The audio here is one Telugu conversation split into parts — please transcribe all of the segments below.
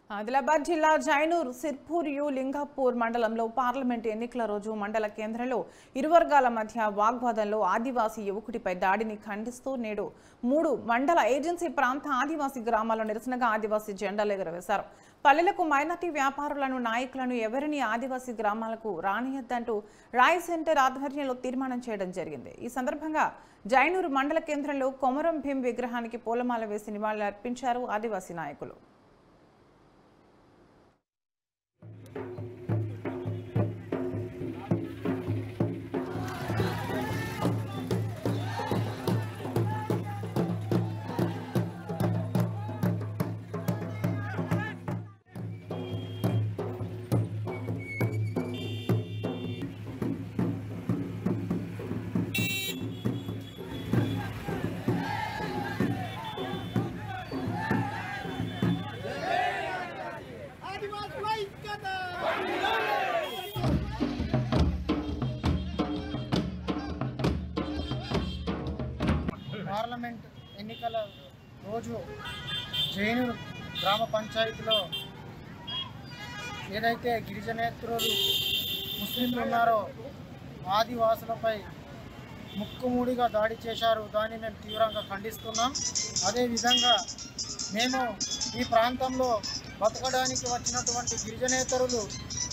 ఆదిలాబాద్ జిల్లా జైనూర్ సిర్పూర్ యు లింగాపూర్ మండలంలో పార్లమెంటు ఎన్నికల రోజు మండల కేంద్రంలో ఇరు వర్గాల మధ్య వాగ్వాదంలో ఆదివాసీ యువకుడిపై దాడిని ఖండిస్తూ నేడు 3 మండల ఏజెన్సీ ప్రాంత ఆదివాసీ గ్రామాల్లో నిరసనగా ఆదివాసీ జెండాలు ఎగురవేశారు. పల్లెలకు మైనార్టీ వ్యాపారులను నాయకులను ఎవరిని ఆదివాసీ గ్రామాలకు రానియద్దంటూ రాయ్ సెంటర్ ఆధ్వర్యంలో తీర్మానం చేయడం జరిగింది. ఈ సందర్భంగా జైనూర్ మండల కేంద్రంలో కొమరం భీం విగ్రహానికి పూలమాల వేసి నివాళులర్పించారు ఆదివాసీ నాయకులు. పార్లమెంట్ ఎన్నికల రోజు జైనూర్ గ్రామ పంచాయతీలో ఏదైతే గిరిజనేతరులు ముస్లింలు ఉన్నారో ఆదివాసులపై ముక్కుమూడిగా దాడి చేశారు. దాన్ని మేము తీవ్రంగా ఖండిస్తున్నాం. అదేవిధంగా మేము ఈ ప్రాంతంలో బతకడానికి వచ్చినటువంటి గిరిజనేతరులు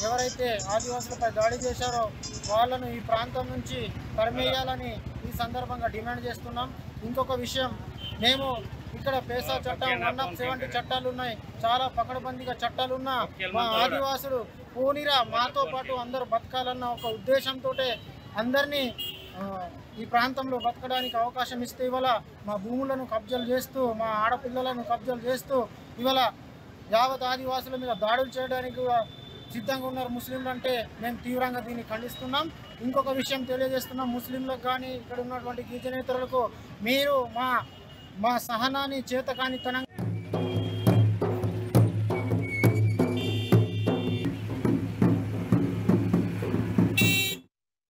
ఎవరైతే ఆదివాసులపై దాడి చేశారో వాళ్ళను ఈ ప్రాంతం నుంచి తరిమేయాలని ఈ సందర్భంగా డిమాండ్ చేస్తున్నాం. ఇంకొక విషయం, మేము ఇక్కడ పేసా చట్టం 170 చట్టాలు ఉన్నాయి, చాలా పకడ్బందీగా చట్టాలు ఉన్నా మా ఆదివాసులు పోనీరా మాతో పాటు అందరూ బతకాలన్న ఒక ఉద్దేశంతో అందరినీ ఈ ప్రాంతంలో బతకడానికి అవకాశం ఇస్తే ఇవాళ మా భూములను కబ్జాలు చేస్తూ మా ఆడపిల్లలను కబ్జాలు చేస్తూ ఇవాళ యావత్ ఆదివాసుల మీద దాడులు చేయడానికి కూడా సిద్ధంగా ఉన్నారు ముస్లింలు. అంటే మేము తీవ్రంగా దీన్ని ఖండిస్తున్నాం. ఇంకొక విషయం తెలియజేస్తున్నాం ముస్లింలకు కానీ ఇక్కడ ఉన్నటువంటి గిరిజనేతరులకు, మీరు మా సహనాన్ని చేతకానితనంగా